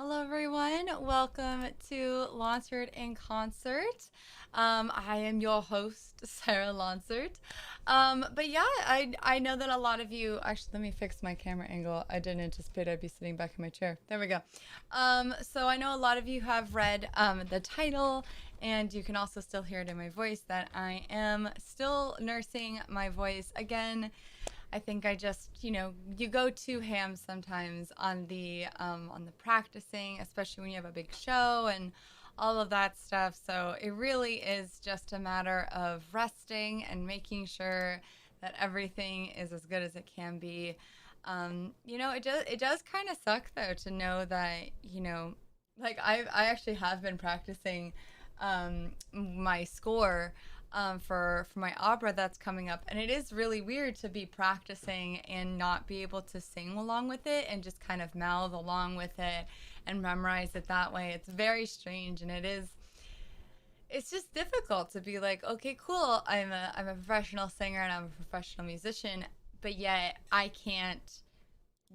Hello, everyone. Welcome to Lancert in Concert. I am your host, Sarah Lancert. But yeah, I know that a lot of you actually. Let me fix my camera angle. I didn't anticipate I'd be sitting back in my chair. There we go. So I know a lot of you have read the title, and you can also still hear it in my voice that I am still nursing my voice again. I think I just, you go too ham sometimes on the practicing, especially when you have a big show and all of that stuff. So it really is just a matter of resting and making sure that everything is as good as it can be. It does kind of suck though to know that like I actually have been practicing my score for my opera that's coming up, and it is really weird to be practicing and not be able to sing along with it and just kind of mouth along with it and memorize it that way. It's very strange, and it's just difficult to be like, okay, cool, I'm a professional singer and I'm a professional musician, but yet I can't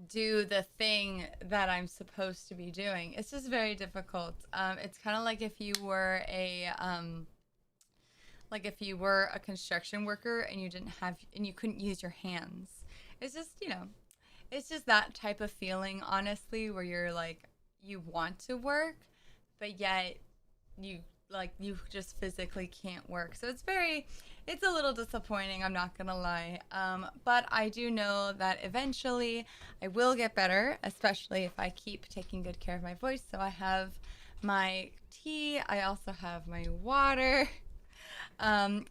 do the thing that I'm supposed to be doing. It's just very difficult. It's kind of like if you were a construction worker and you couldn't use your hands. It's just, it's just that type of feeling, honestly, where you're like, you want to work, but yet you you just physically can't work. So it's a little disappointing. I'm not gonna lie. But I do know that eventually I will get better, especially if I keep taking good care of my voice. So I have my tea. I also have my water. And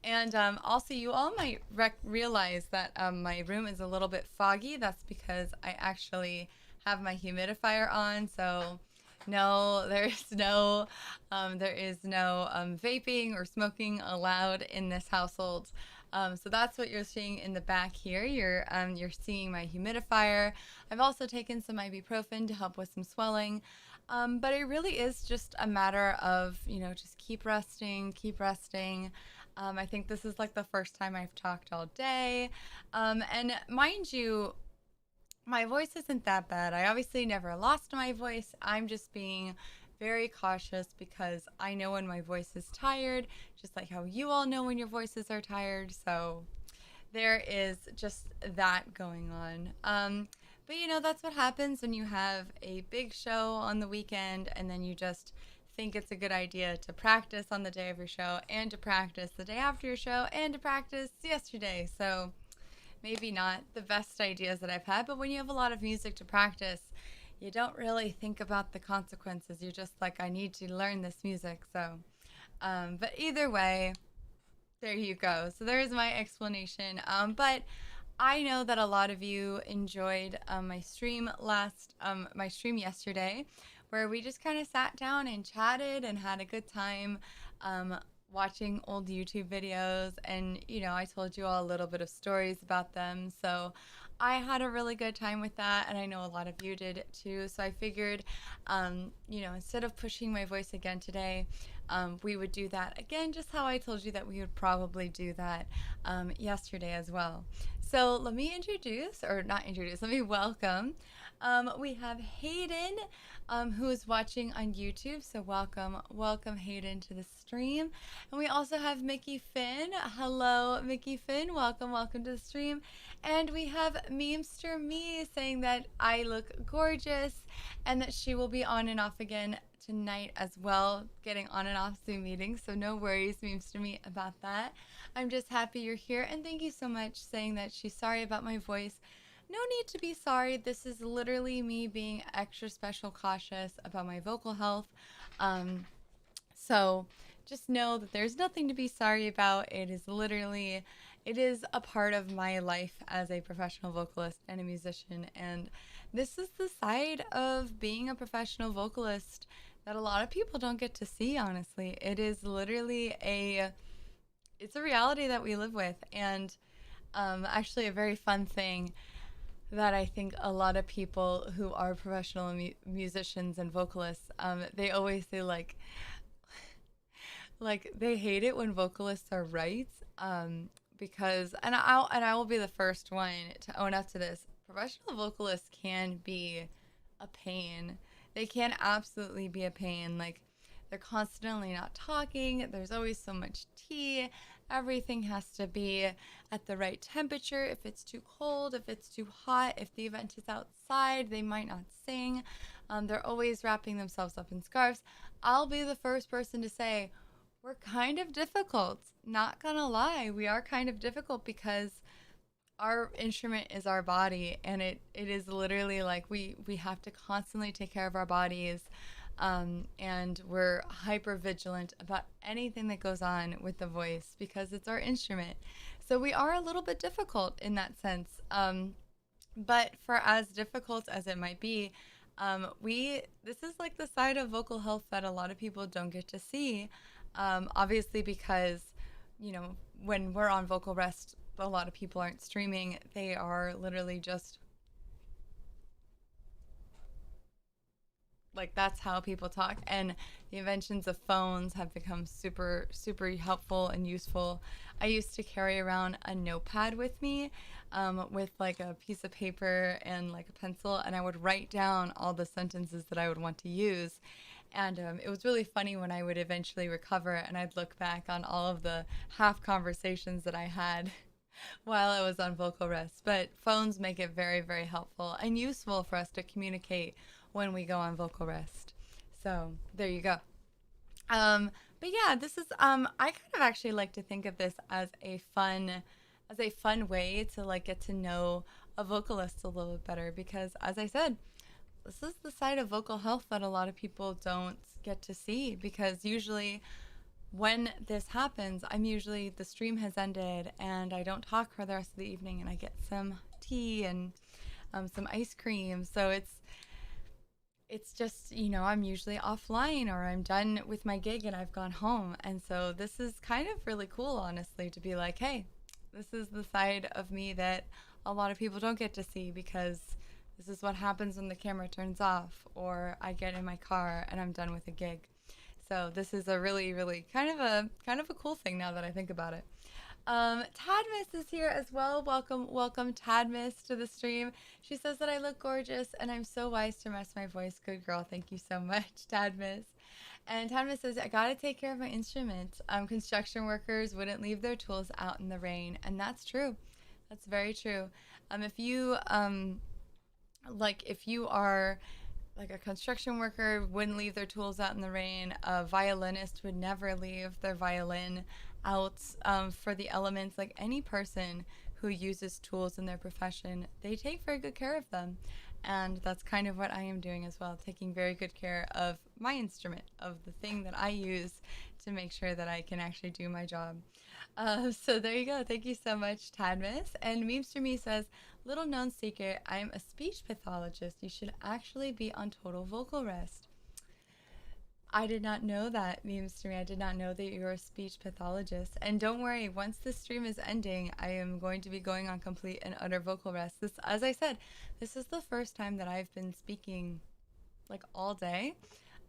also, you all might realize that my room is a little bit foggy. That's because I actually have my humidifier on. So, no, there is no vaping or smoking allowed in this household. So that's what you're seeing in the back here. You're seeing my humidifier. I've also taken some ibuprofen to help with some swelling. But it really is just a matter of, just keep resting, keep resting. I think this is like the first time I've talked all day. And mind you, my voice isn't that bad. I obviously never lost my voice. I'm just being very cautious because I know when my voice is tired, just like how you all know when your voices are tired. So there is just that going on. But that's what happens when you have a big show on the weekend and then you just think it's a good idea to practice on the day of your show and to practice the day after your show and to practice yesterday. So maybe not the best ideas that I've had, but when you have a lot of music to practice, you don't really think about the consequences. You're just like, I need to learn this music. So, but either way, there you go. So there's my explanation. But I know that a lot of you enjoyed my stream yesterday, where we just kind of sat down and chatted and had a good time, um, watching old YouTube videos. And I told you all a little bit of stories about them. So I had a really good time with that, and I know a lot of you did too. So I figured, instead of pushing my voice again today, we would do that again, just how I told you that we would probably do that yesterday as well. So let me introduce, or not introduce, let me welcome. We have Hayden, who is watching on YouTube. So welcome Hayden to the stream. And we also have Mickey Finn. Hello, Mickey Finn. Welcome to the stream. And we have Memester Me saying that I look gorgeous and that she will be on and off again tonight as well, getting on and off Zoom meetings. So no worries, Memester Me, about that. I'm just happy you're here, and thank you so much saying that she's sorry about my voice. No need to be sorry. This is literally me being extra special cautious about my vocal health. Um, so just know that there's nothing to be sorry about. It is a part of my life as a professional vocalist and a musician. And this is the side of being a professional vocalist that a lot of people don't get to see, honestly. It's a reality that we live with. And actually, a very fun thing that I think a lot of people who are professional musicians and vocalists, they always say like they hate it when vocalists are right, because I will be the first one to own up to this. Professional vocalists can be a pain. they can absolutely be a pain. Like, they're constantly not talking. There's always so much tea. Everything has to be at the right temperature. If it's too cold, if it's too hot, if the event is outside, they might not sing. They're always wrapping themselves up in scarves. I'll be the first person to say, we're kind of difficult. Not gonna lie, we are kind of difficult because our instrument is our body, and it is literally like we have to constantly take care of our bodies, and we're hyper vigilant about anything that goes on with the voice because it's our instrument. So we are a little bit difficult in that sense, but for as difficult as it might be, we this is like the side of vocal health that a lot of people don't get to see, obviously because when we're on vocal rest, a lot of people aren't streaming. They are literally just like, that's how people talk. And the inventions of phones have become super super helpful and useful. I used to carry around a notepad with me, with like a piece of paper and like a pencil, and I would write down all the sentences that I would want to use. And it was really funny when I would eventually recover and I'd look back on all of the half conversations that I had while I was on vocal rest. But phones make it very, very helpful and useful for us to communicate when we go on vocal rest. So there you go. Um, but yeah, this is I kind of actually like to think of this as a fun way to like get to know a vocalist a little bit better because as I said, this is the side of vocal health that a lot of people don't get to see because usually when this happens, I'm usually the stream has ended and I don't talk for the rest of the evening and I get some tea and some ice cream. So it's just, I'm usually offline or I'm done with my gig and I've gone home. And so this is kind of really cool, honestly, to be like, hey, this is the side of me that a lot of people don't get to see because this is what happens when the camera turns off or I get in my car and I'm done with a gig. So this is a really, really kind of a cool thing now that I think about it. Tadmis is here as well. Welcome, welcome, Tadmis, to the stream. She says that I look gorgeous and I'm so wise to rest my voice. Good girl. Thank you so much, Tadmis. And Tadmis says, I gotta take care of my instrument. Construction workers wouldn't leave their tools out in the rain. And that's true. That's very true. If you are like a construction worker wouldn't leave their tools out in the rain. A violinist would never leave their violin out for the elements. Like any person who uses tools in their profession, they take very good care of them. And that's kind of what I am doing as well, taking very good care of my instrument, of the thing that I use to make sure that I can actually do my job. So there you go. Thank you so much, Tadmis. And Memes to Me says, little known secret, I'm a speech pathologist. You should actually be on total vocal rest. I did not know that, Memes to Me. I did not know that you're a speech pathologist. And don't worry, once this stream is ending, I am going to be going on complete and utter vocal rest. This, as I said, this is the first time that I've been speaking like all day.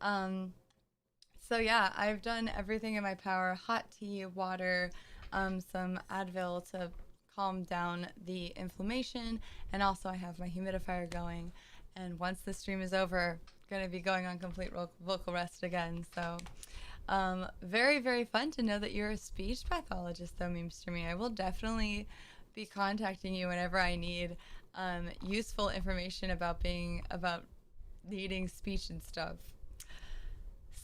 So yeah, I've done everything in my power: hot tea, water, some Advil to calm down the inflammation, and also I have my humidifier going. And once the stream is over, going to be going on complete vocal rest again. So very, very fun to know that you're a speech pathologist, though, Memes to Me. I will definitely be contacting you whenever I need useful information about needing speech and stuff.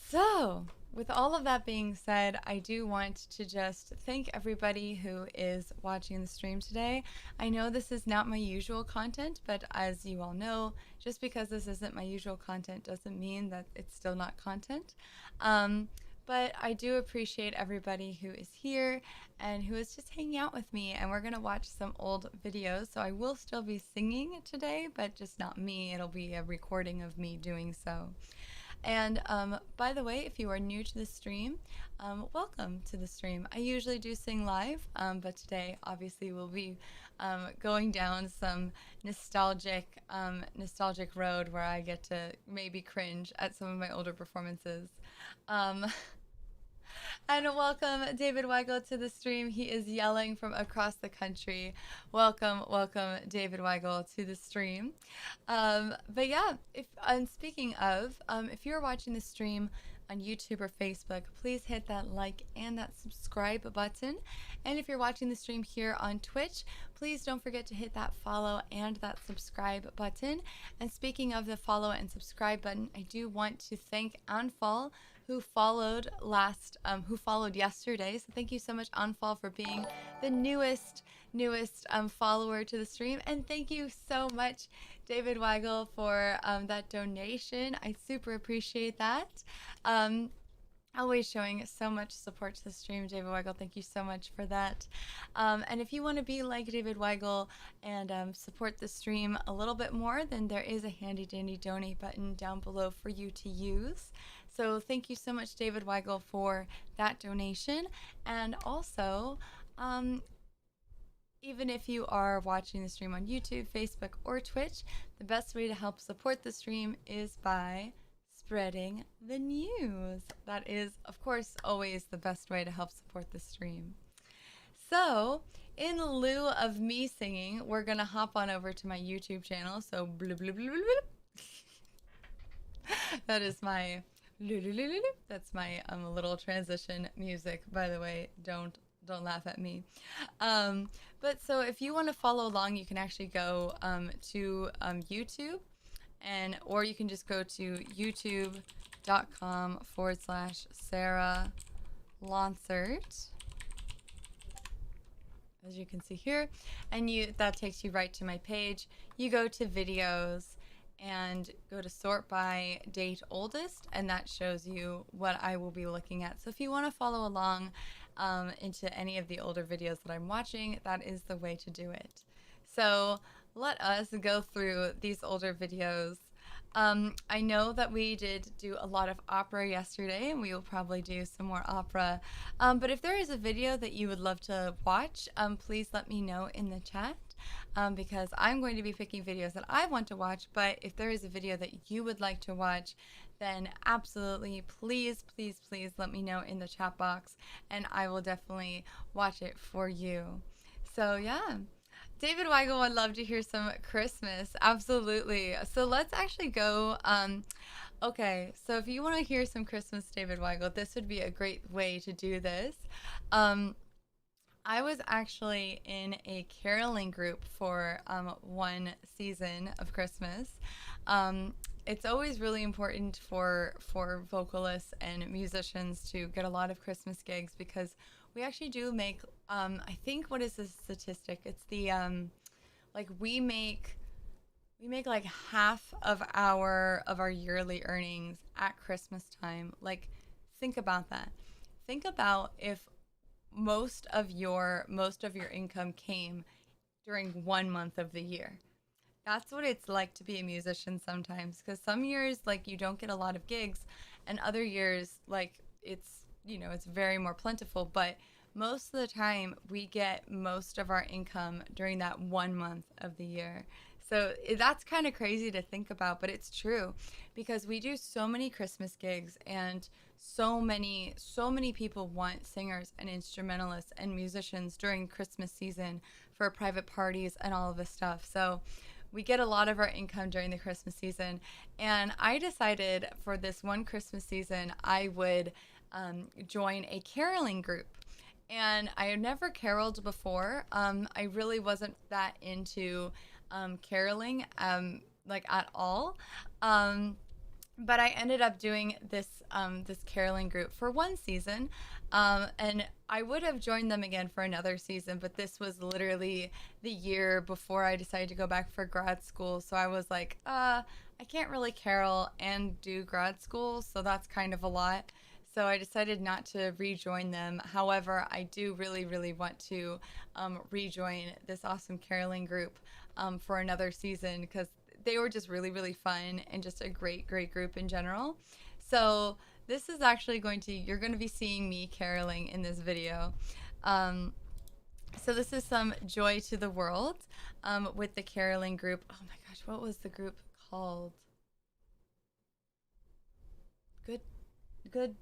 So, with all of that being said, I do want to just thank everybody who is watching the stream today. I know this is not my usual content, but as you all know, just because this isn't my usual content doesn't mean that it's still not content. But I do appreciate everybody who is here and who is just hanging out with me. And we're going to watch some old videos. So I will still be singing today, but just not me. It'll be a recording of me doing so. And by the way, if you are new to the stream, welcome to the stream. I usually do sing live, but today obviously we'll be going down some nostalgic road where I get to maybe cringe at some of my older performances. And welcome David Weigel to the stream. He is yelling from across the country. Welcome, welcome David Weigel to the stream. But yeah, if and speaking of, if you're watching the stream on YouTube or Facebook, please hit that like and that subscribe button. And if you're watching the stream here on Twitch, please don't forget to hit that follow and that subscribe button. And speaking of the follow and subscribe button, I do want to thank Anfal who followed yesterday. So thank you so much, Anfal, for being the newest follower to the stream, and thank you so much, David Weigel, for that donation. I super appreciate that. Um, Always showing so much support to the stream, David Weigel. Thank you so much for that. And if you want to be like David Weigel and support the stream a little bit more, then there is a handy dandy donate button down below for you to use. So thank you so much, David Weigel, for that donation. And also, even if you are watching the stream on YouTube, Facebook, or Twitch, the best way to help support the stream is by spreading the news. That is, of course, always the best way to help support the stream. So, in lieu of me singing, we're going to hop on over to my YouTube channel. So, blub, blub, blub, blub. That is my that's my little transition music, by the way. Don't laugh at me. But so if you want to follow along, you can actually go to YouTube, or you can just go to youtube.com/Sarah Lonsert, as you can see here, and that takes you right to my page. You go to videos and go to sort by date oldest, and that shows you what I will be looking at. So if you want to follow along into any of the older videos that I'm watching, that is the way to do it. So let us go through these older videos. I know that we did do a lot of opera yesterday, and we will probably do some more opera. But if there is a video that you would love to watch, please let me know in the chat, because I'm going to be picking videos that I want to watch. But if there is a video that you would like to watch, then absolutely, please, please, please let me know in the chat box, and I will definitely watch it for you. So yeah. David Weigel would love to hear some Christmas. Absolutely. So let's actually go. Okay, so if you want to hear some Christmas, David Weigel, this would be a great way to do this. I was actually in a caroling group for one season of Christmas. It's always really important for vocalists and musicians to get a lot of Christmas gigs, because we actually do make, I think, what is the statistic? It's the, like we make like half of our yearly earnings at Christmas time. Like, think about that. Think about if most of your income came during 1 month of the year. That's what it's like to be a musician sometimes, because some years, like, you don't get a lot of gigs, and other years, like, it's very more plentiful. But most of the time we get most of our income during that 1 month of the year. So that's kind of crazy to think about, but it's true, because we do so many Christmas gigs, and so many people want singers and instrumentalists and musicians during Christmas season for private parties and all of this stuff. So we get a lot of our income during the Christmas season, and I decided for this one Christmas season I would join a caroling group. And I had never caroled before. I really wasn't that into caroling, like, at all. But I ended up doing this caroling group for one season, and I would have joined them again for another season, but this was literally the year before I decided to go back for grad school. So I was like, I can't really carol and do grad school, so that's kind of a lot. So I decided not to rejoin them. However, I do really, really want to rejoin this awesome caroling group for another season, because they were just really, really fun, and just a great, great group in general. So this is actually you're going to be seeing me caroling in this video. So this is some Joy to the World with the caroling group. Oh my gosh, what was the group called? Good.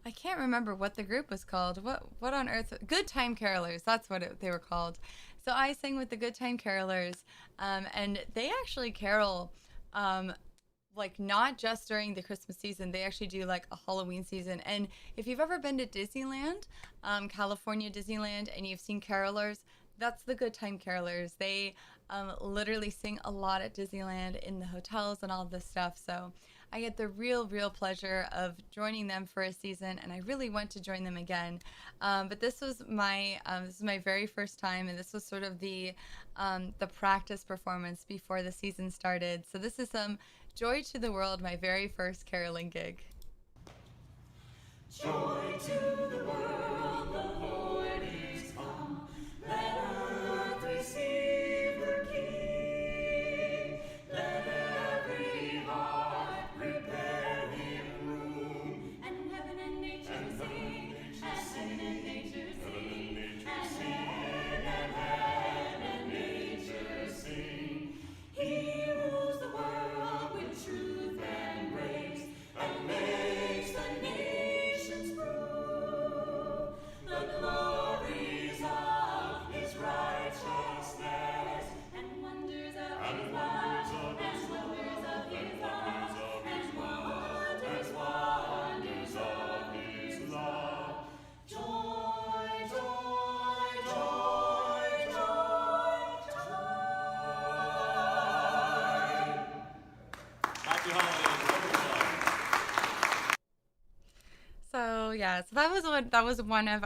I can't remember what the group was called. What on earth? Good Time Carolers. That's what they were called. So I sang with the Good Time Carolers, and they actually carol, um, like not just during the Christmas season. They actually do like a Halloween season. And if you've ever been to Disneyland, California Disneyland, and you've seen carolers, that's the Good Time Carolers. They literally sing a lot at Disneyland in the hotels and all this stuff. So I get the real pleasure of joining them for a season, and I really want to join them again. But this is my very first time, and this was sort of the practice performance before the season started. So this is Joy to the World, my very first caroling gig. Joy to the world, the Lord is come. Let earth receive her King. Let every heart prepare him room. And heaven and nature sing, and heaven and nature sing, and heaven and nature sing. He rules the world with truth and grace, and makes the nations prove the glories of his righteousness, and wonders of his love, and wonders of his love, and wonders of his love. Joy, joy, joy, joy, joy. Happy holidays, everyone. So yeah, so that was one of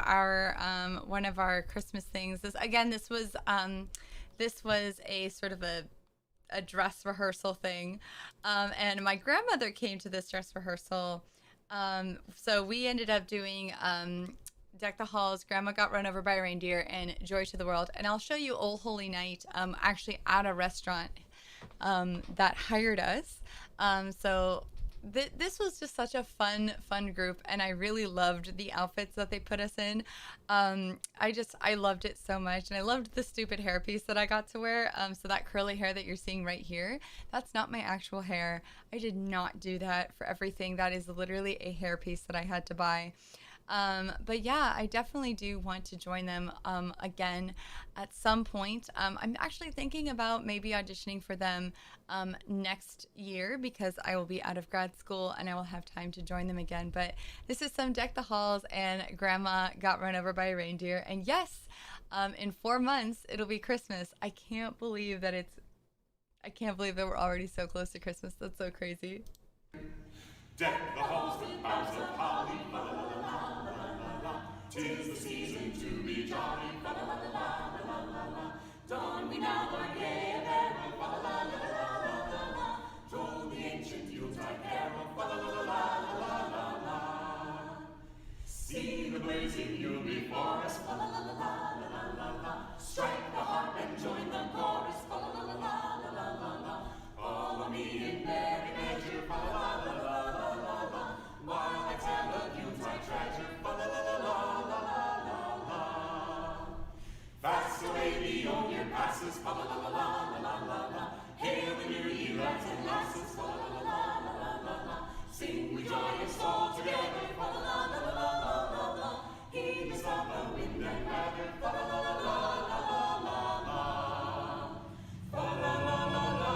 our Christmas things. This was a sort of a dress rehearsal thing, and my grandmother came to this dress rehearsal. So we ended up doing Deck the Halls, Grandma Got Run Over by a Reindeer, and Joy to the World. And I'll show you Old Holy Night, actually at a restaurant that hired us. So this was just such a fun group, and I really loved the outfits that they put us in. I loved it so much, and I loved the stupid hairpiece that I got to wear. So that curly hair that you're seeing right here, that's not my actual hair. I did not do that for everything. That is literally a hairpiece that I had to buy. But yeah, I definitely do want to join them again at some point. I'm actually thinking about maybe auditioning for them next year, because I will be out of grad school and I will have time to join them again. But this is some Deck the Halls and Grandma Got Run Over by a Reindeer. And yes, in 4 months, it'll be Christmas. I can't believe that we're already so close to Christmas. That's so crazy. Deck the halls with boughs of holly, fa la la la la la la. 'Tis the season to be jolly, fa la la la la la la la. Don we now our gay apparel, fa la la la la la la. Droll the ancient Yuletide carol, fa la la la la la la. See the blazing Yule before us, fa la la la la la la. Strike the harp and join the chorus, fa la la la la la la. Follow me in merry measure, fa la la la la. While I tell of Yuletide treasure, fa la la la la la la. Fast away the old year passes, fa la la la la la la. Hail the new year, lads and lasses, fa la la la la la. Sing we joyous all together, fa la la la la. Heedless of the wind and weather, fa la la la la. Fa la la la la.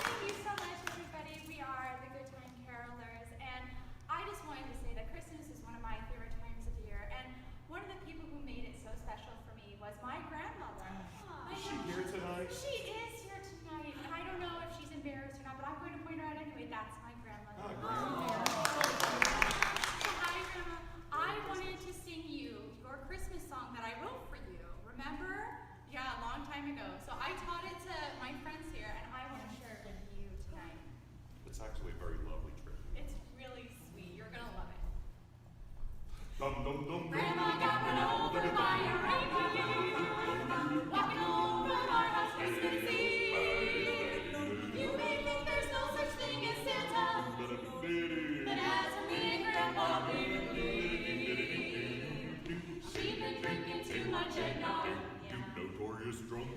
Thank you so much, everybody. We are the Good Time Carolers, and I just wanted to say that Christmas is one of my favorite times of year, and one of the people who made it so special for me was my grandmother. Is she here tonight? She is here tonight, and I don't know if she's embarrassed or not, but I'm going to point her out anyway. That's my grandmother. So hi, Grandma. I wanted to sing you your Christmas song that I wrote for you. Remember? Yeah, a long time ago. So I taught it to my friends here, and I want to share it with you tonight. It's actually a very lovely trip. It's really sweet. You're gonna love it. Dum dum dum. Grandma got run over by a reindeer, walking home from our house Christmas Eve. You may think there's no such thing as Santa, but as for me and Grandma, we believe. She'd been drinking too much eggnog, Notorious drunk.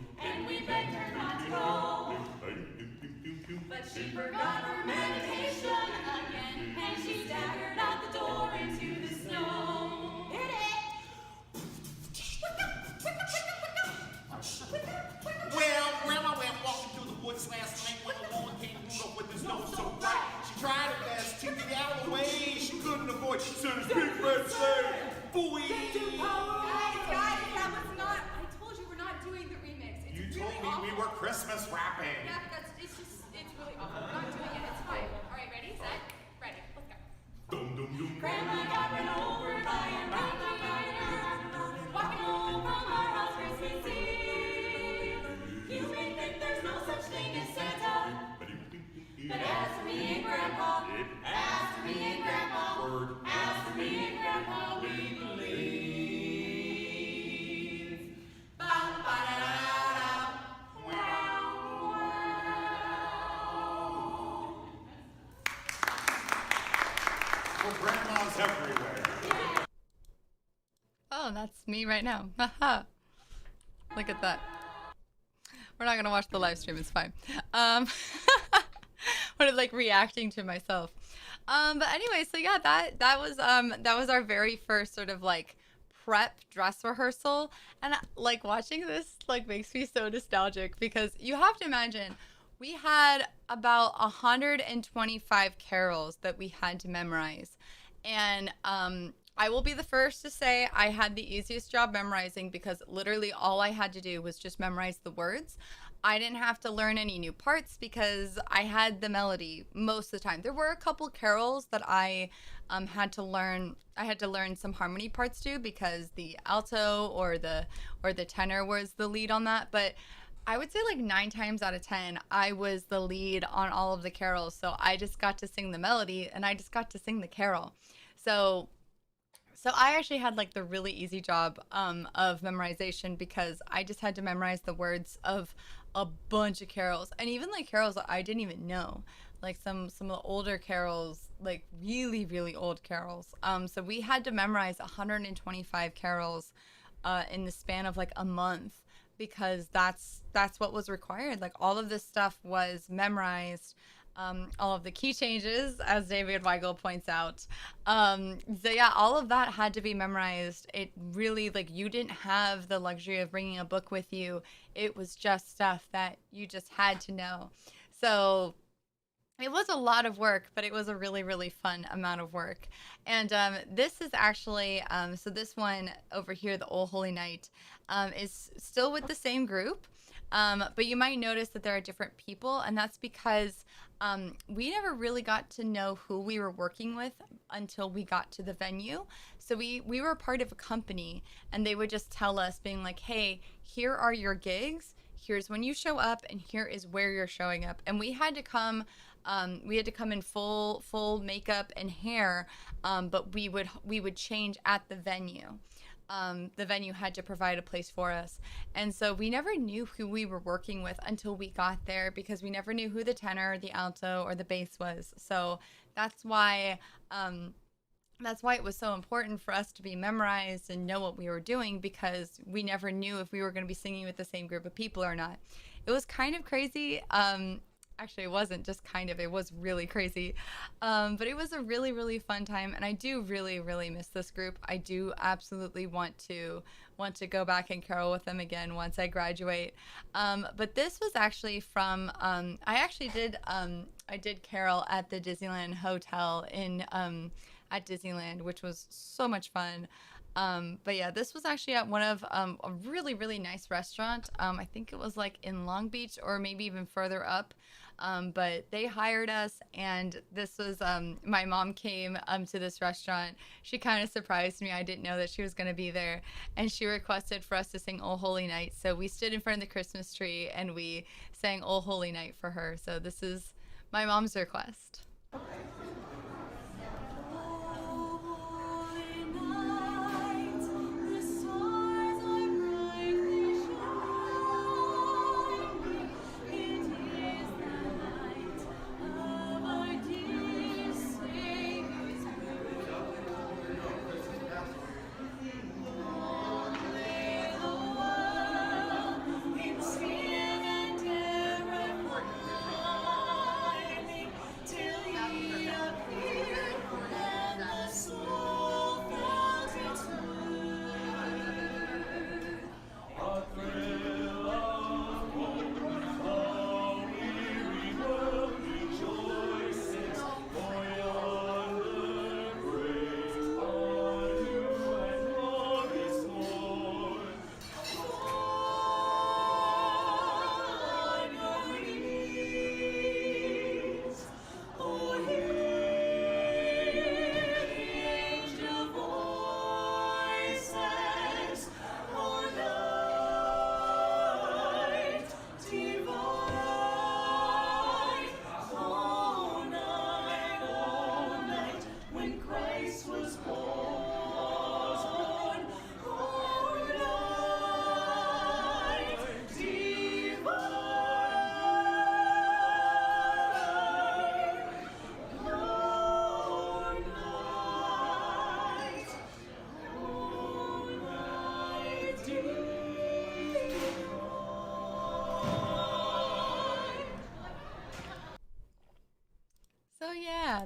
That's me right now. Haha. Look at that. We're not gonna watch the live stream. It's fine. Um, but like reacting to myself. But anyway, so yeah, that was our very first sort of like prep dress rehearsal, and like watching this like makes me so nostalgic because you have to imagine we had about 125 carols that we had to memorize, and I will be the first to say I had the easiest job memorizing because literally all I had to do was just memorize the words. I didn't have to learn any new parts because I had the melody most of the time. There were a couple carols that I had to learn. I had to learn some harmony parts too because the alto or the tenor was the lead on that. But I would say like 9 times out of 10, I was the lead on all of the carols. So I just got to sing the melody and I just got to sing the carol. So I actually had like the really easy job of memorization because I just had to memorize the words of a bunch of carols, and even like carols that I didn't even know, like some of the older carols, like really really old carols. So we had to memorize 125 carols in the span of like a month because that's what was required. Like all of this stuff was memorized, all of the key changes, as David Weigel points out. So yeah, all of that had to be memorized. It really, like, you didn't have the luxury of bringing a book with you. It was just stuff that you just had to know. So it was a lot of work, but it was a really, really fun amount of work. And this is actually, so this one over here, the Old Holy Night, is still with the same group. But you might notice that there are different people, and that's because we never really got to know who we were working with until we got to the venue. So we were part of a company, and they would just tell us, being like, hey, here are your gigs, here's when you show up, and here is where you're showing up. And we had to come in full makeup and hair, but we would change at the venue. The venue had to provide a place for us. And so we never knew who we were working with until we got there because we never knew who the tenor, the alto, or the bass was. So that's why it was so important for us to be memorized and know what we were doing, because we never knew if we were going to be singing with the same group of people or not. It was kind of crazy. Actually, it wasn't just kind of, it was really crazy. But it was a really, really fun time. And I do really, really miss this group. I do absolutely want to go back and carol with them again once I graduate. But this was actually from, I did carol at the Disneyland Hotel at Disneyland, which was so much fun. But yeah, this was actually at one of a really, really nice restaurant. I think it was like in Long Beach or maybe even further up. But they hired us, and this was my mom came to this restaurant. She kind of surprised me. I didn't know that she was going to be there, and she requested for us to sing "Oh Holy Night." So we stood in front of the Christmas tree and we sang "Oh Holy Night" for her. So this is my mom's request. Till he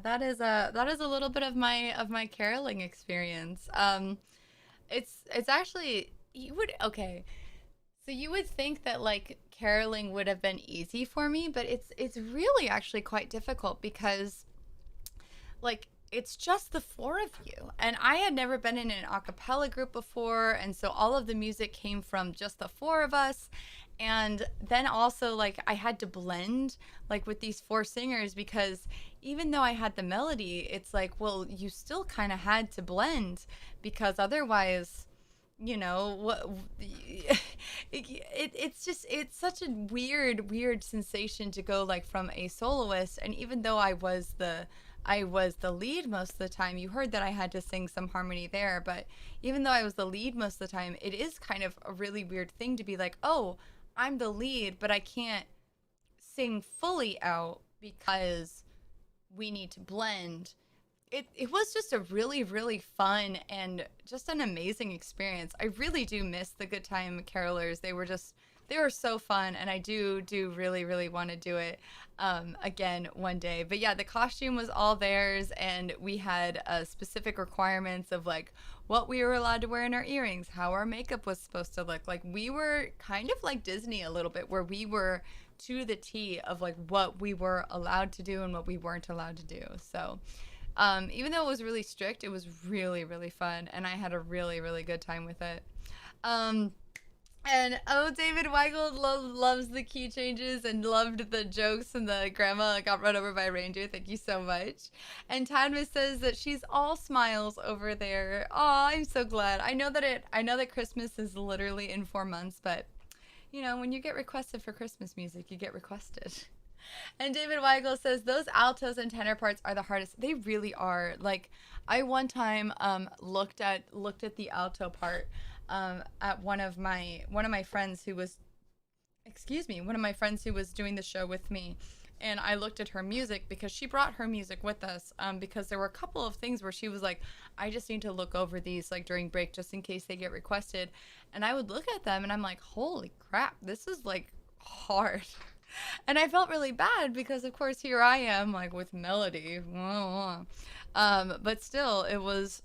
that is a little bit of my caroling experience. It's actually you would okay. So you would think that like caroling would have been easy for me, but it's really actually quite difficult because like it's just the four of you, and I had never been in an a cappella group before, and so all of the music came from just the four of us. And then also like I had to blend like with these four singers because even though I had the melody, it's like, well, you still kind of had to blend because otherwise, what it's just it's such a weird sensation to go like from a soloist. And even though I was the lead most of the time, you heard that I had to sing some harmony there, but even though I was the lead most of the time, it is kind of a really weird thing to be like, oh, I'm the lead, but I can't sing fully out because we need to blend. It was just a really fun and just an amazing experience. I really do miss the Good Time Carolers. They were so fun, and I do really want to do it again one day. But yeah, the costume was all theirs, and we had specific requirements of like what we were allowed to wear in our earrings, how our makeup was supposed to look. Like we were kind of like Disney a little bit, where we were to the T of like what we were allowed to do and what we weren't allowed to do. So even though it was really strict, it was really fun, and I had a really good time with it. Um, and oh, David Weigel loves the key changes and loved the jokes and the grandma got run over by a reindeer. Thank you so much. And Tadma says that she's all smiles over there. Oh, I'm so glad. I know that Christmas is literally in 4 months, but when you get requested for Christmas music, you get requested. And David Weigel says those altos and tenor parts are the hardest. They really are. Like I one time looked at the alto part at one of my friends who was one of my friends who was doing the show with me, and I looked at her music because she brought her music with us because there were a couple of things where she was like, I just need to look over these like during break just in case they get requested. And I would look at them and I'm like, holy crap, this is like hard. And I felt really bad because of course here I am like with melody. But still it was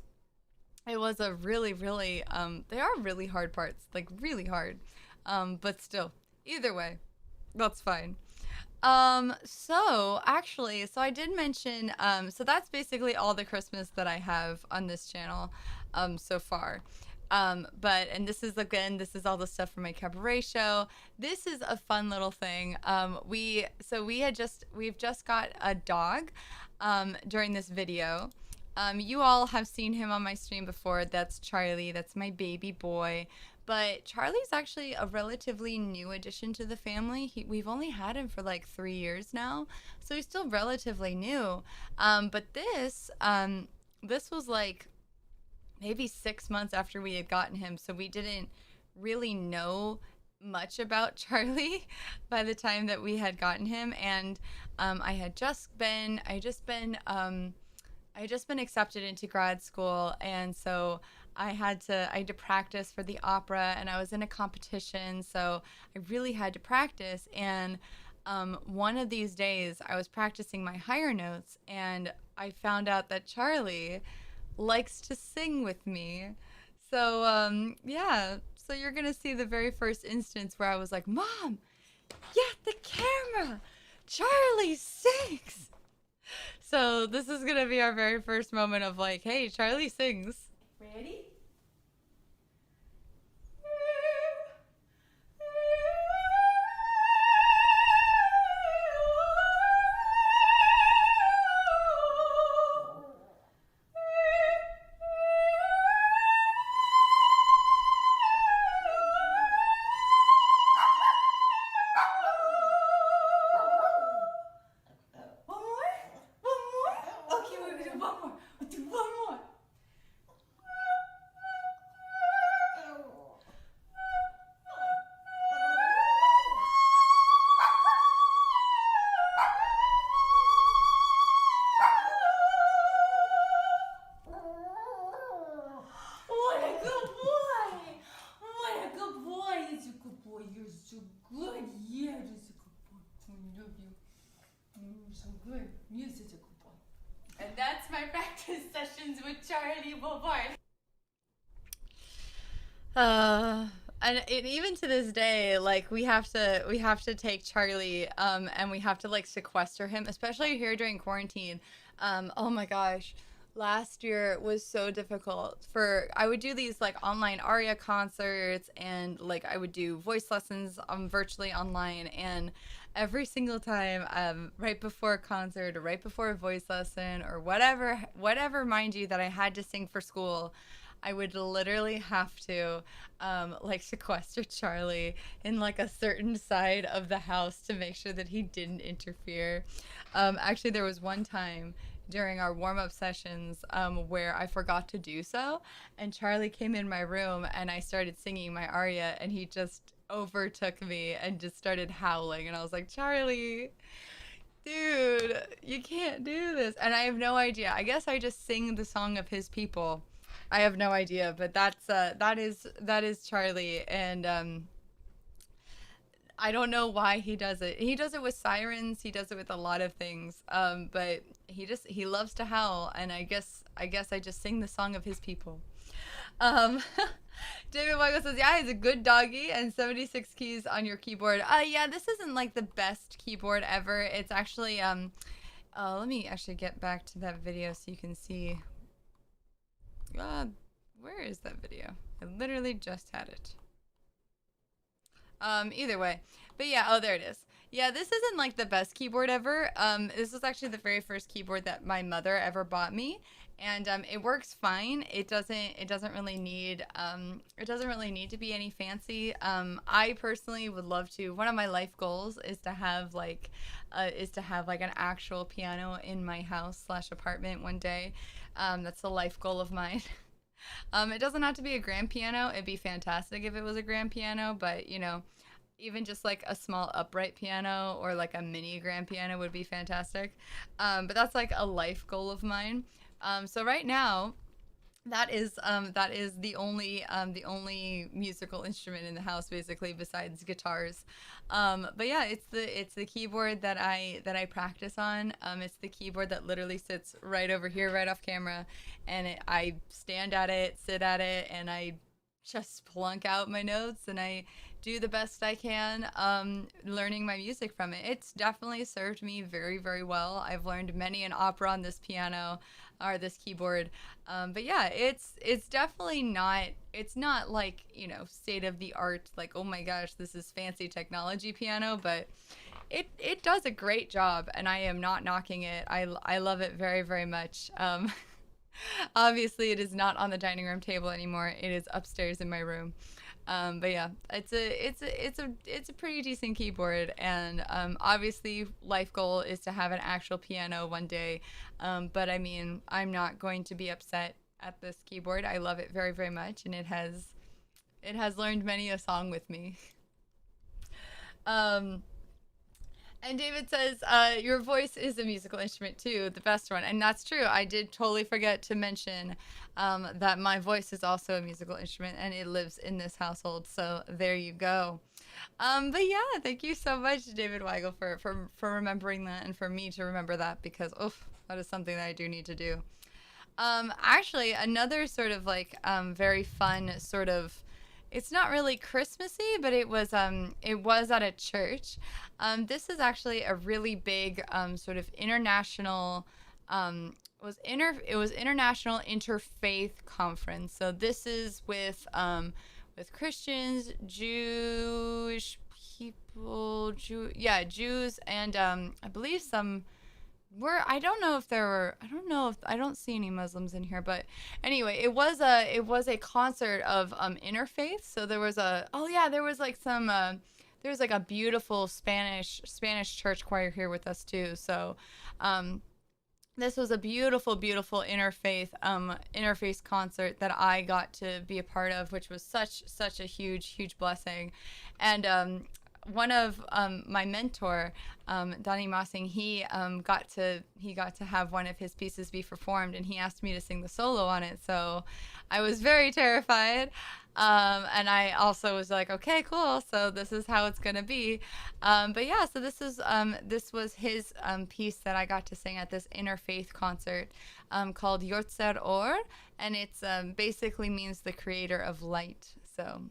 a really they are really hard parts, like really hard. But still, either way, that's fine. So actually, so I did mention, so that's basically all the Christmas that I have on this channel, so far. And this is all the stuff from my cabaret show. This is a fun little thing. We've just got a dog, during this video. You all have seen him on my stream before. That's Charlie. That's my baby boy. But Charlie's actually a relatively new addition to the family. We've only had him for like 3 years now, so he's still relatively new. But this was like maybe 6 months after we had gotten him, so we didn't really know much about Charlie by the time that we had gotten him. And I had just been accepted into grad school, and so I had to practice for the opera, and I was in a competition, so I really had to practice. And one of these days I was practicing my higher notes, and I found out that Charlie likes to sing with me. So yeah, so you're gonna see the very first instance where I was like, Mom, get the camera, Charlie sings. So this is gonna be our very first moment of like, hey, Charlie sings. Ready? One more? Okay, we'll do one more. We'll do one more. Charlie boy. And even to this day, like we have to take Charlie, and we have to like sequester him, especially here during quarantine. Oh my gosh, last year was so difficult. For I would do these like online aria concerts, and like I would do voice lessons virtually online, and every single time, right before a concert or right before a voice lesson or whatever, mind you, that I had to sing for school, I would literally have to like sequester Charlie in like a certain side of the house to make sure that he didn't interfere. Actually, there was one time during our warm-up sessions where I forgot to do so, and Charlie came in my room and I started singing my aria, and he just overtook me and just started howling, and I was like, Charlie, dude, you can't do this. And I have no idea. I guess I just sing the song of his people. I have no idea, but that is Charlie, and I don't know why he does it. He does it with sirens. He does it with a lot of things. But he loves to howl, and I guess I just sing the song of his people. Um, David Weigel says, yeah, he's a good doggy, and 76 keys on your keyboard. Yeah, this isn't like the best keyboard ever. It's actually let me actually get back to that video so you can see. Where is that video? I literally just had it. Either way, but yeah, oh, there it is. Yeah, this isn't like the best keyboard ever. This was actually the very first keyboard that my mother ever bought me, and it works fine. It doesn't really need to be any fancy. I personally would love to. One of my life goals is to have like an actual piano in my house slash apartment one day. That's a life goal of mine. It doesn't have to be a grand piano. It'd be fantastic if it was a grand piano, but even just like a small upright piano or like a mini grand piano would be fantastic. But that's like a life goal of mine. So right now, that is the only musical instrument in the house basically besides guitars. But yeah, it's the keyboard that I practice on. It's the keyboard that literally sits right over here, right off camera, and I stand at it, sit at it, and I just plunk out my notes, and I do the best I can, learning my music from it. It's definitely served me very, very well. I've learned many an opera on this piano or this keyboard. But yeah, it's definitely not, it's not like, state of the art, like, oh my gosh, this is fancy technology piano, but it does a great job, and I am not knocking it. I love it very, very much. Obviously, it is not on the dining room table anymore. It is upstairs in my room. But yeah, it's a pretty decent keyboard, and obviously, life goal is to have an actual piano one day. But I mean, I'm not going to be upset at this keyboard. I love it very, very much, and it has learned many a song with me. And David says, your voice is a musical instrument too, the best one. And that's true. I did totally forget to mention that my voice is also a musical instrument, and it lives in this household. So there you go. But yeah, thank you so much, David Weigel, for remembering that, and for me to remember that, because oof, that is something that I do need to do. Actually, another sort of like very fun sort of, it's not really Christmassy, but it was at a church. This is actually a really big sort of international it was international interfaith conference. So this is with Christians, Jewish people, Jews, and I believe some I don't know if I don't see any Muslims in here, but anyway, it was a concert of interfaith. So there was like a beautiful Spanish church choir here with us too. So this was a beautiful interfaith concert that I got to be a part of, which was such a huge blessing. And one of my mentor, Donnie Mossing, he got to have one of his pieces be performed, and he asked me to sing the solo on it. So I was very terrified, and I also was like, okay, cool. So this is how it's gonna be. But yeah, so this was his piece that I got to sing at this interfaith concert called Yotzer Or, and it's basically means the creator of light. So.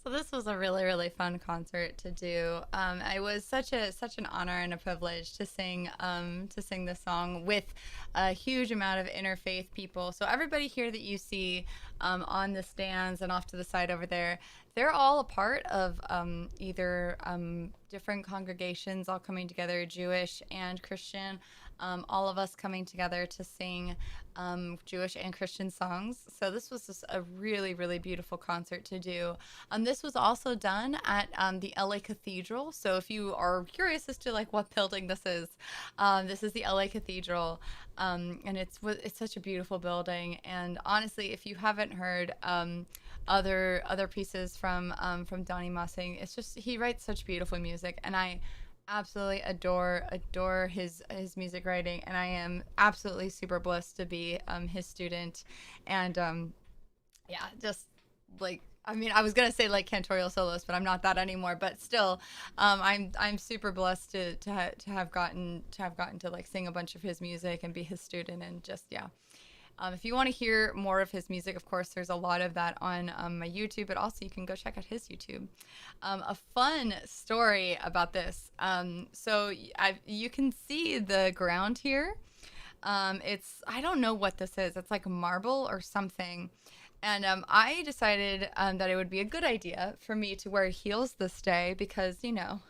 So this was a really, really fun concert to do. It was such an honor and a privilege to sing this song with a huge amount of interfaith people. So everybody here that you see on the stands and off to the side over there, they're all a part of either different congregations all coming together, Jewish and Christian. All of us coming together to sing Jewish and Christian songs. So this was just a really, really beautiful concert to do. This was also done at the LA Cathedral. So if you are curious as to like what building this is the LA Cathedral, and it's such a beautiful building. And honestly, if you haven't heard other pieces from Donny Massing, it's just he writes such beautiful music, and I absolutely adore his music writing, and I am absolutely super blessed to be his student. And yeah, just like, I mean, I was gonna say like cantorial soloist, but I'm not that anymore. But still, I'm super blessed to have gotten to like sing a bunch of his music and be his student, and just yeah. If you want to hear more of his music, of course, there's a lot of that on my YouTube, but also you can go check out his YouTube. A fun story about this. You can see the ground here. I don't know what this is. It's like marble or something. And I decided that it would be a good idea for me to wear heels this day because, you know,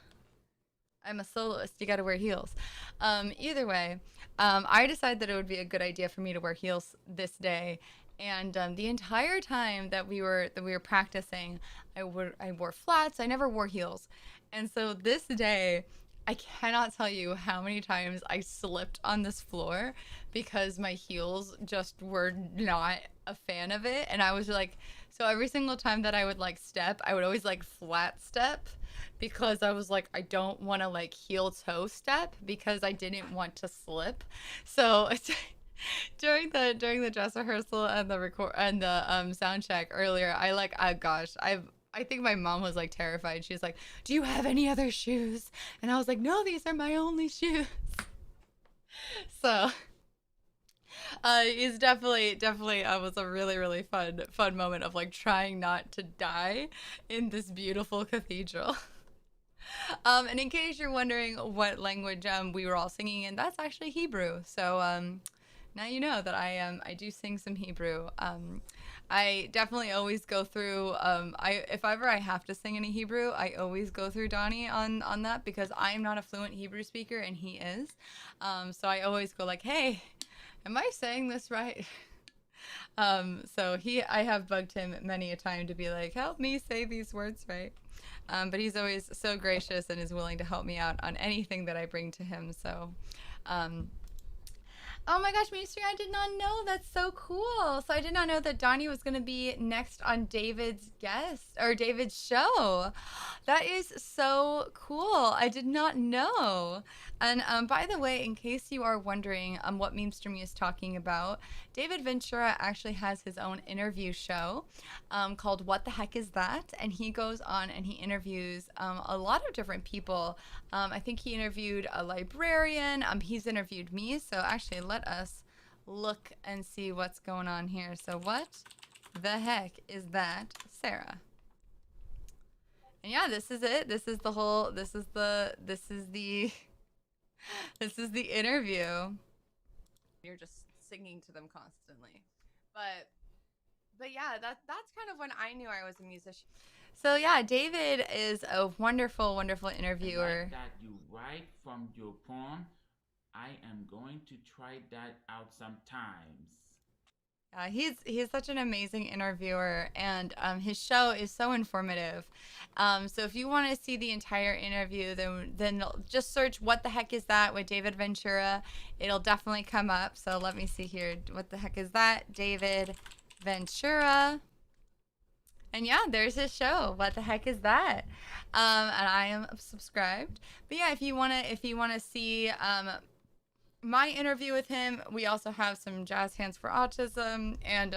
I'm a soloist. You got to wear heels. Either way, I decided that it would be a good idea for me to wear heels this day. And the entire time that we were practicing, I wore flats. I never wore heels. And so this day, I cannot tell you how many times I slipped on this floor because my heels just were not a fan of it. And I was like So every single time that I would like step, I would always like flat step because I was like, I don't want to like heel toe step because I didn't want to slip. So during the dress rehearsal and the record and the sound check earlier, I like, oh gosh, I think my mom was like terrified. She was like, "Do you have any other shoes?" And I was like, "No, these are my only shoes." So it's definitely was a really fun moment of like trying not to die in this beautiful cathedral. And in case you're wondering what language we were all singing in, that's actually Hebrew. So now you know that I do sing some Hebrew. I definitely always go through I if ever I have to sing any Hebrew, I always go through Donnie on that because I'm not a fluent Hebrew speaker and he is. So I always go like, "Hey, am I saying this right?" So I have bugged him many a time to be like, "Help me say these words right." But he's always so gracious and is willing to help me out on anything that I bring to him. So, um, oh my gosh, Mystery, I did not know. That's so cool. So I did not know that Donnie was going to be next on David's show. That is so cool. I did not know. And by the way, in case you are wondering what Meme Streamy is talking about, David Ventura actually has his own interview show called What the Heck Is That? And he goes on and he interviews a lot of different people. I think he interviewed a librarian. He's interviewed me. So actually, let us look and see what's going on here. So what the heck is that, Sarah? And yeah, this is it. This is the this is the interview. You're just singing to them constantly. But yeah, that's kind of when I knew I was a musician. So yeah, David is a wonderful interviewer. Like that you write from your phone. I am going to try that out sometimes. He's such an amazing interviewer, and his show is so informative. So if you want to see the entire interview, then just search "What the Heck Is That" with David Ventura. It'll definitely come up. So let me see here. What the heck is that, David Ventura? And yeah, there's his show. What the heck is that? And I am subscribed. But yeah, if you wanna see my interview with him, we also have some Jazz Hands for Autism and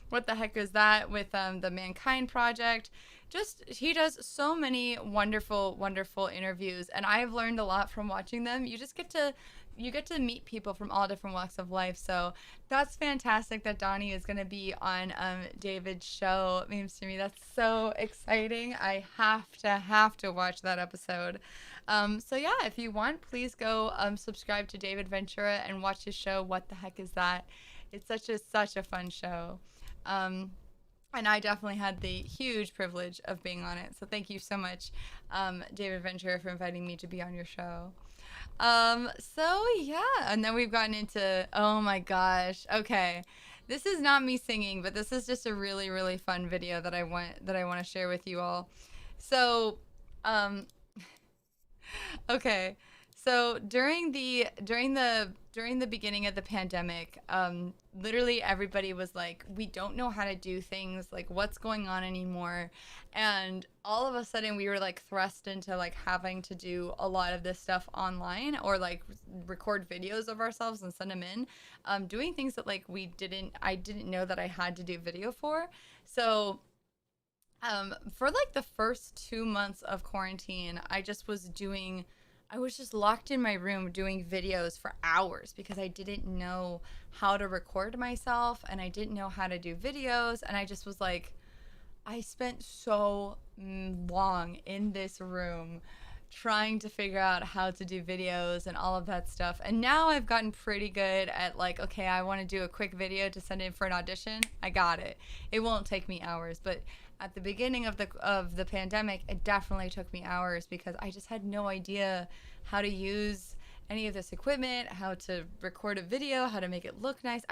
What the Heck Is That with the Mankind Project. He does so many wonderful interviews, and I've learned a lot from watching them. You get to meet people from all different walks of life. So that's fantastic that Donnie is going to be on David's show. It means to me that's so exciting. I have to watch that episode. So yeah, if you want, please go subscribe to David Ventura and watch his show. What the Heck Is That? It's such a fun show. And I definitely had the huge privilege of being on it. So thank you so much, David Ventura, for inviting me to be on your show. So yeah, and then we've gotten into, oh my gosh. Okay. This is not me singing, but this is just a really fun video that I want to share with you all. So, okay. So during the beginning of the pandemic, literally everybody was like, we don't know how to do things, like what's going on anymore. And all of a sudden we were like thrust into like having to do a lot of this stuff online or like record videos of ourselves and send them in, doing things that like I didn't know that I had to do video for. So for like the first 2 months of quarantine, I was just locked in my room doing videos for hours because I didn't know how to record myself and I didn't know how to do videos. And I just was like, I spent so long in this room trying to figure out how to do videos and all of that stuff. And now I've gotten pretty good at like, okay, I want to do a quick video to send in for an audition. I got it. It won't take me hours, but at the beginning of the pandemic, it definitely took me hours because I just had no idea how to use any of this equipment, how to record a video, how to make it look nice.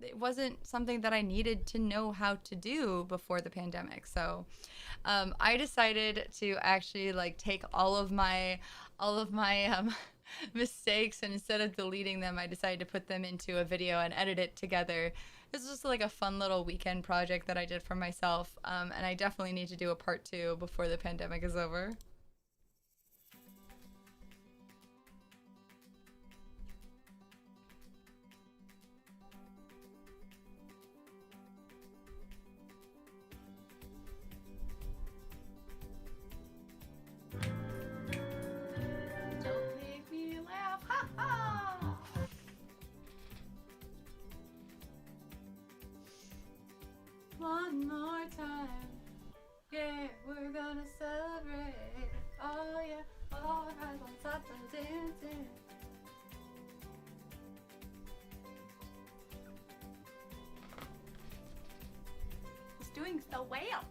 It wasn't something that I needed to know how to do before the pandemic. So I decided to actually like take all of my mistakes, and instead of deleting them, I decided to put them into a video and edit it together. This is just like a fun little weekend project that I did for myself. And I definitely need to do a part 2 before the pandemic is over. Don't make me laugh. Ha ha! One more time. Yeah, we're gonna celebrate. Oh yeah, all right, on top of dancing. It's doing so well.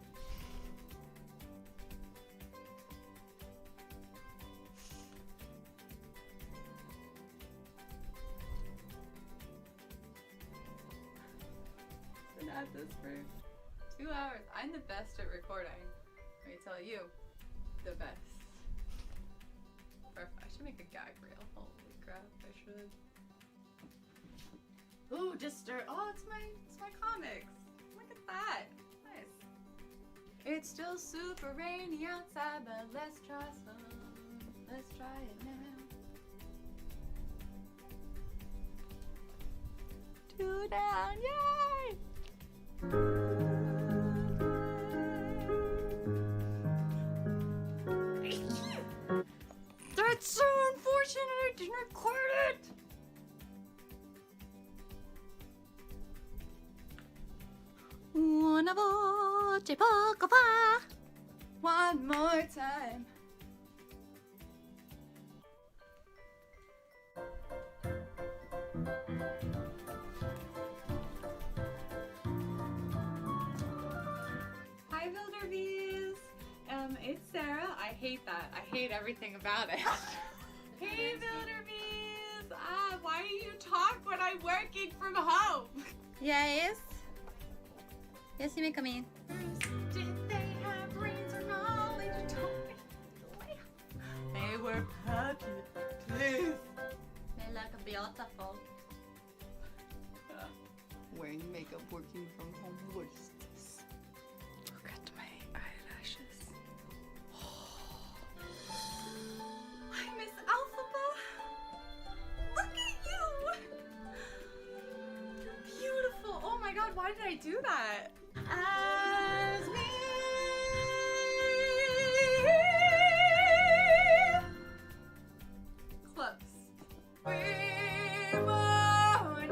Been at this for 2 hours. I'm the best at recording. Let me tell you, the best. I should make a gag reel. Holy crap, I should. Ooh, oh, it's my comics. Look at that. Nice. It's still super rainy outside, but let's try some. Let's try it now. Two down, yay! That's so unfortunate I didn't record it! Una voce poco fa. One more time. Hi, Builder Bees. It's Sarah. I hate that. I hate everything about it. Hey, Builder Bees! Why do you talk when I'm working from home? Yes. Yes, you may come in. Did they have brains or knowledge? Don't laugh. They were happy. Please. They look beautiful. Wearing makeup, working from home. What is this? Look at my eyelashes. Hi, Miss Alphaba. Look at you. Beautiful. Oh my god, why did I do that? As we Close. we're morning,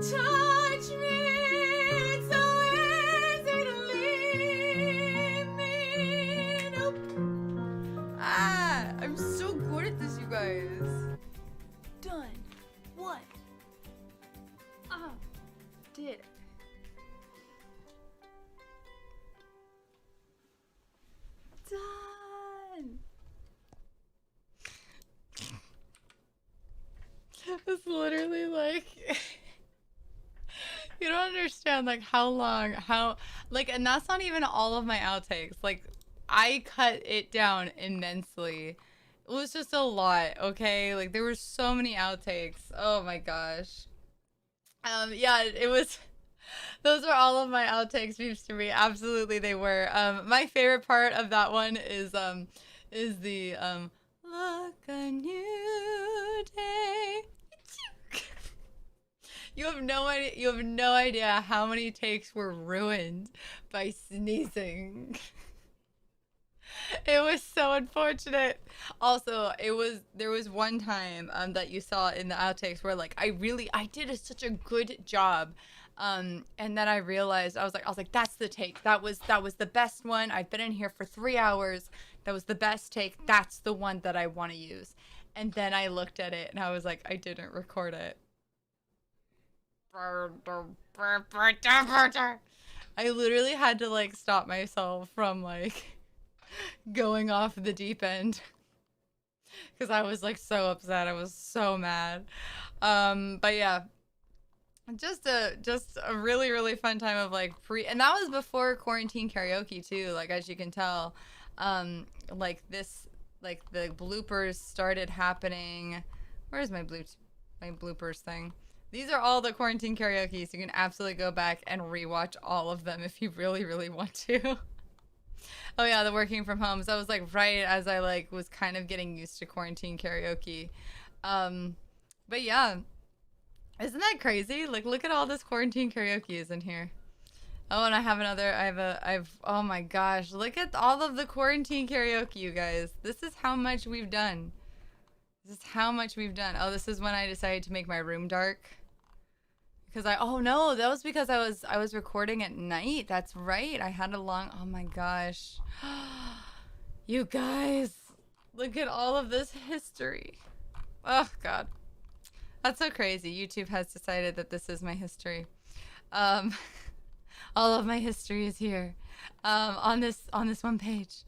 touch me so easy to leave me. Nope. I'm so good at this, you guys. Done. What? Did it. Done. It's literally like you don't understand like how long, and that's not even all of my outtakes. Like I cut it down immensely. It was just a lot, okay? Like there were so many outtakes. Oh my gosh. Yeah, it was. Those are all of my outtakes, beefs to me. Absolutely, they were. My favorite part of that one is the look a new day. You have no idea. You have no idea how many takes were ruined by sneezing. It was so unfortunate. Also, there was one time that you saw in the outtakes where like I did such a good job. And then I realized I was like that's the take. That was the best one. I've been in here for 3 hours. That was the best take. That's the one that I want to use. And then I looked at it and I was like, I didn't record it. I literally had to like stop myself from like going off the deep end because I was like so upset. I was so mad. But yeah, just a really really fun time of like and that was before quarantine karaoke too. Like as you can tell, like the bloopers started happening. Where's my my bloopers thing. These are all the quarantine karaoke, so you can absolutely go back and rewatch all of them if you really, really want to. Oh yeah, the working from home. So I was like right as I like was kind of getting used to quarantine karaoke. But yeah, isn't that crazy? Like look at all this quarantine karaoke is in here. Oh, and I have another. Oh my gosh, look at all of the quarantine karaoke, you guys. This is how much we've done. This is how much we've done. Oh, this is when I decided to make my room dark. Because oh no, that was because I was recording at night. That's right. I had a long, oh my gosh. You guys, look at all of this history. Oh god. That's so crazy. YouTube has decided that this is my history. Um all of my history is here. On this one page.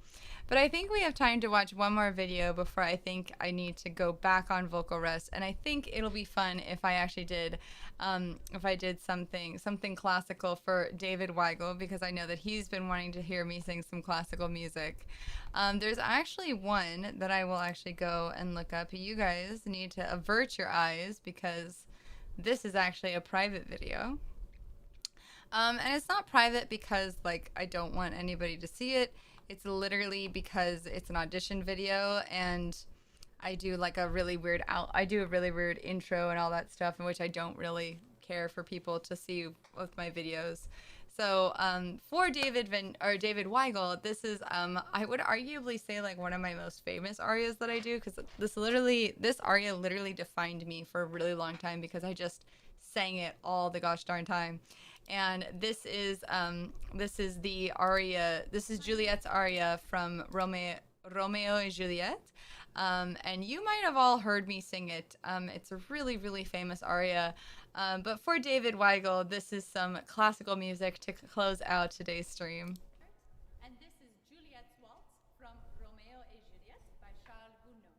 But I think we have time to watch one more video before I think I need to go back on vocal rest. And I think it'll be fun if I actually did, if I did something classical for David Weigel, because I know that he's been wanting to hear me sing some classical music. There's actually one that I will actually go and look up. You guys need to avert your eyes because this is actually a private video. And it's not private because like I don't want anybody to see it. It's literally because it's an audition video and I do like a really weird intro and all that stuff in which I don't really care for people to see with my videos. So for David Weigel, this is I would arguably say like one of my most famous arias that I do, because this aria literally defined me for a really long time because I just sang it all the gosh darn time. And this is the aria. This is Juliet's aria from Romeo and Juliet. And you might have all heard me sing it. It's a really, really famous aria. But for David Weigel, this is some classical music to close out today's stream. And this is Juliet's Waltz from Romeo et Juliet by Charles Gounod.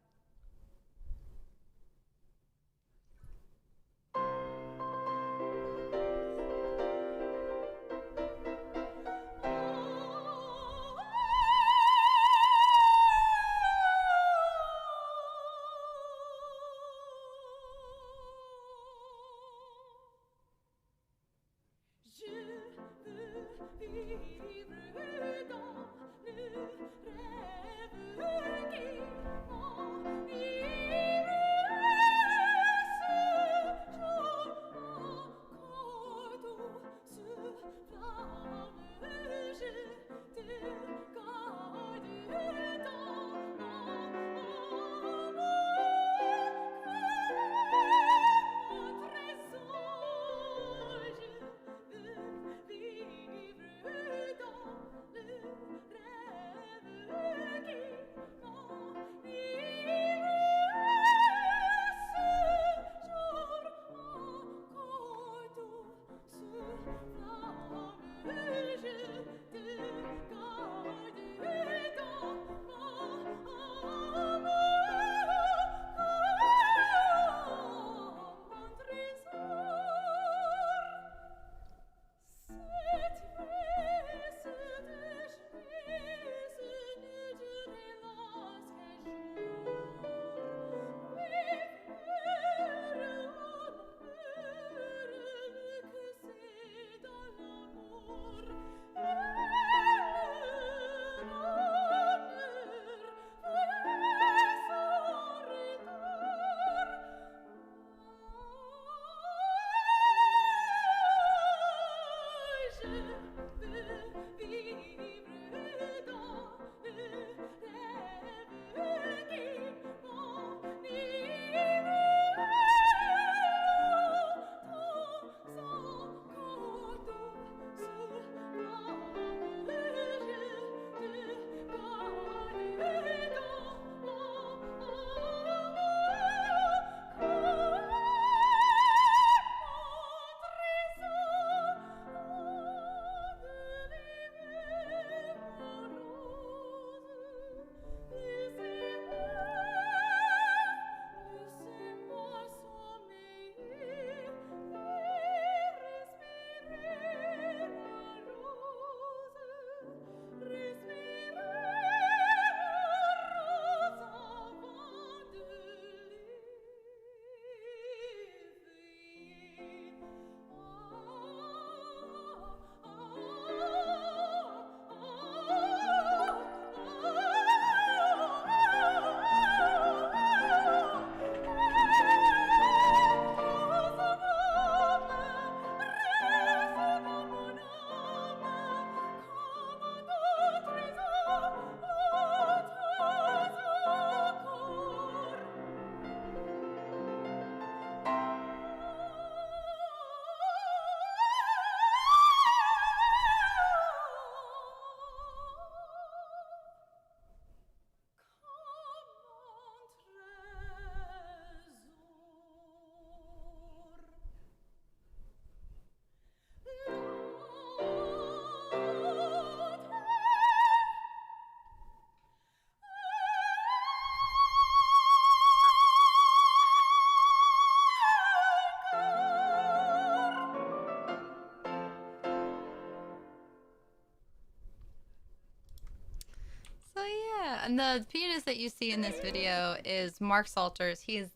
and the pianist that you see in this video is Mark Salters. He's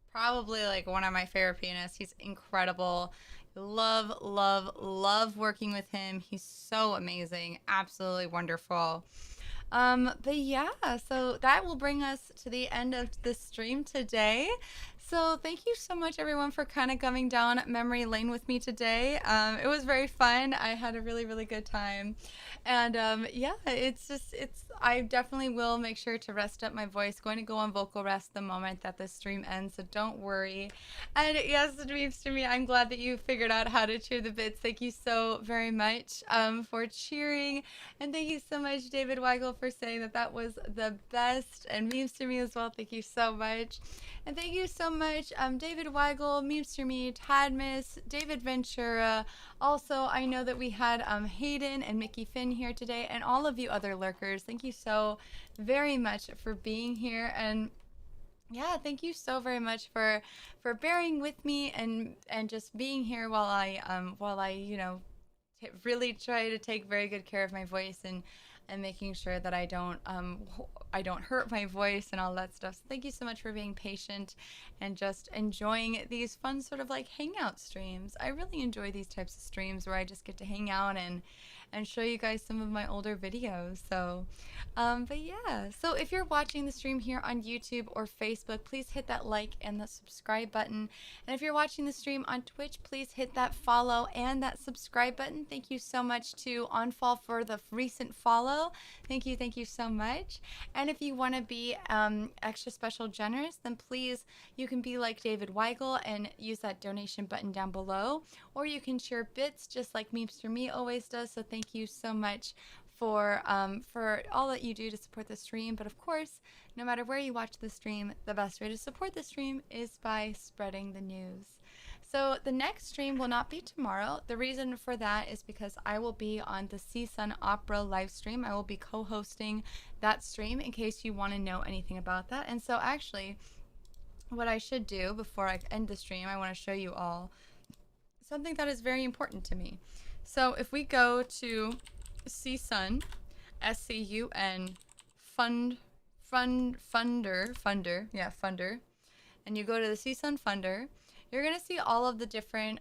probably like one of my favorite pianists. He's incredible. Love, love, love working with him. He's so amazing. Absolutely wonderful. But yeah, so that will bring us to the end of the stream today. So thank you so much, everyone, for kind of coming down memory lane with me today. It was very fun. I had a really, really good time. And yeah, I definitely will make sure to rest up my voice. Going to go on vocal rest the moment that the stream ends, so don't worry. And yes, Dreams to me, I'm glad that you figured out how to cheer the bits. Thank you so very much for cheering. And thank you so much, David Weigel, for saying that that was the best. And Memes to me as well. Thank you so much. And thank you so much, David Weigel, Memes to me, Tadmus, David Ventura. Also, I know that we had Hayden and Mickey Finn here today, and all of you other lurkers. Thank you so very much for being here. And yeah, thank you so very much for bearing with me and just being here while I really try to take very good care of my voice and making sure that I don't hurt my voice and all that stuff. So thank you so much for being patient and just enjoying these fun sort of like hangout streams. I really enjoy these types of streams where I just get to hang out and show you guys some of my older videos. So, but yeah, so if you're watching the stream here on YouTube or Facebook, please hit that like and the subscribe button. And if you're watching the stream on Twitch, please hit that follow and that subscribe button. Thank you so much to OnFall for the recent follow. Thank you so much. And if you want to be extra special generous, then please, you can be like David Weigel and use that donation button down below, or you can share bits just like Memester Me always does. So thank you so much for all that you do to support the stream. But of course, no matter where you watch the stream, the best way to support the stream is by spreading the news. So the next stream will not be tomorrow. The reason for that is because I will be on the CSUN Opera live stream. I will be co-hosting that stream in case you want to know anything about that. And so actually, what I should do before I end the stream, I want to show you all something that is very important to me. So if we go to CSUN, SCUN, Funder, and you go to the CSUN Funder, you're gonna see all of the different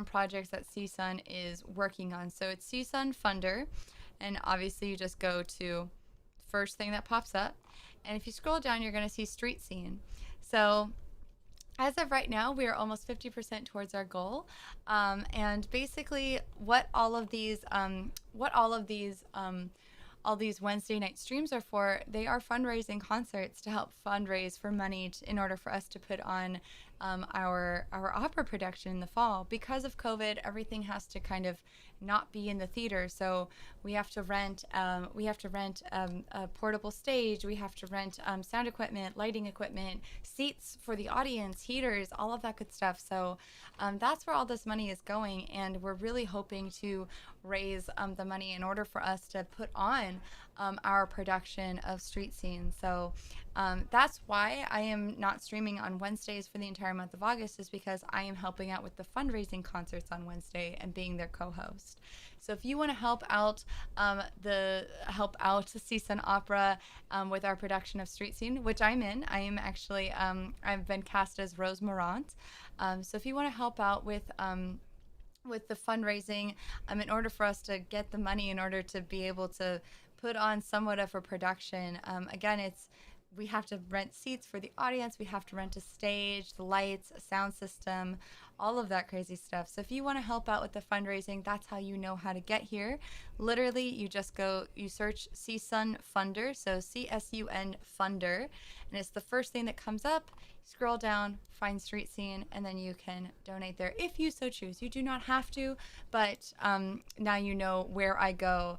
projects that CSUN is working on. So it's CSUN Funder, and obviously you just go to first thing that pops up, and if you scroll down, you're gonna see Street Scene. So as of right now, we are almost 50% towards our goal, and basically what all these Wednesday night streams are for, they are fundraising concerts to help fundraise for money in order for us to put on our opera production in the fall. Because of COVID, everything has to kind of not be in the theater, so we have to rent a portable stage, we have to rent sound equipment, lighting equipment, seats for the audience, heaters, all of that good stuff. So that's where all this money is going, and we're really hoping to raise the money in order for us to put on our production of Street Scene. So that's why I am not streaming on Wednesdays for the entire month of August, is because I am helping out with the fundraising concerts on Wednesday and being their co-host. So if you want to help out the CSUN Opera with our production of Street Scene, which I'm in, I am actually I've been cast as Rose Morant. So if you want to help out with the fundraising, in order for us to get the money, in order to be able to put on somewhat of a production, again, we have to rent seats for the audience, we have to rent a stage, the lights, a sound system, all of that crazy stuff. So if you want to help out with the fundraising, that's how you know how to get here. Literally, you just you search CSUN Funder, so CSUN Funder, and it's the first thing that comes up. Scroll down, find Street Scene, and then you can donate there if you so choose. You do not have to, but now you know where I go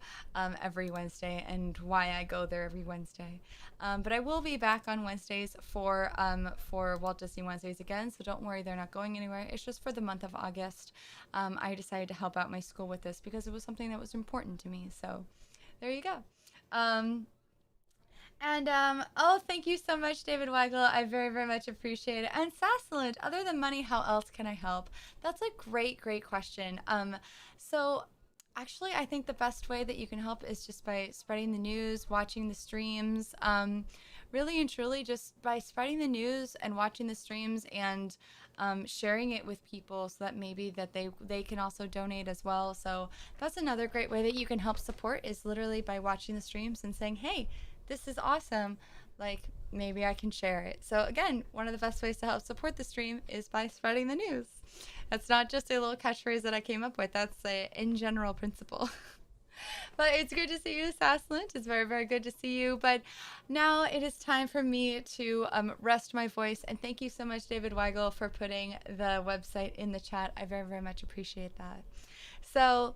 every Wednesday and why I go there every Wednesday. But I will be back on Wednesdays for Walt Disney Wednesdays again, so don't worry, they're not going anywhere. It's just for the month of August. I decided to help out my school with this because it was something that was important to me. So there you go. Oh, thank you so much, David Weigel. I very, very much appreciate it. And Sassaland, other than money, how else can I help? That's a great, great question. So Actually, I think the best way that you can help is just by spreading the news, watching the streams. Really and truly, just by spreading the news and watching the streams and sharing it with people, so that maybe that they can also donate as well. So that's another great way that you can help support is literally by watching the streams and saying, "Hey, this is awesome." Like maybe I can share it. So again, one of the best ways to help support the stream is by spreading the news. That's not just a little catchphrase that I came up with. That's a in general principle. But it's good to see you, Saslint. It's very, very good to see you. But now it is time for me to rest my voice. And thank you so much, David Weigel, for putting the website in the chat. I very, very much appreciate that. So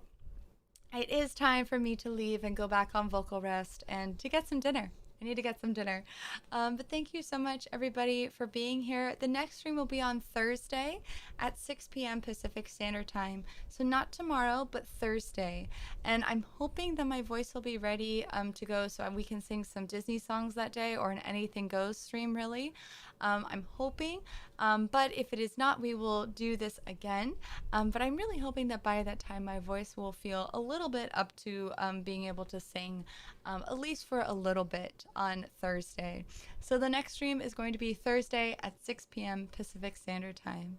it is time for me to leave and go back on vocal rest and to get some dinner. I need to get some dinner. But thank you so much, everybody, for being here. The next stream will be on Thursday at 6 p.m. Pacific Standard Time. So not tomorrow, but Thursday. And I'm hoping that my voice will be ready to go so we can sing some Disney songs that day or an Anything Goes stream, really. I'm hoping. But if it is not, we will do this again. But I'm really hoping that by that time, my voice will feel a little bit up to being able to sing, at least for a little bit on Thursday. So the next stream is going to be Thursday at 6 p.m. Pacific Standard Time.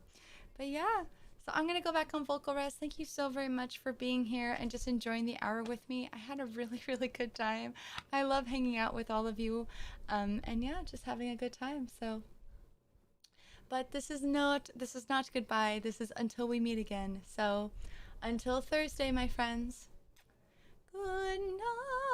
But yeah, so I'm going to go back on vocal rest. Thank you so very much for being here and just enjoying the hour with me. I had a really, really good time. I love hanging out with all of you. And yeah, just having a good time. So, but this is not goodbye. This is until we meet again. So until Thursday, my friends. Good night.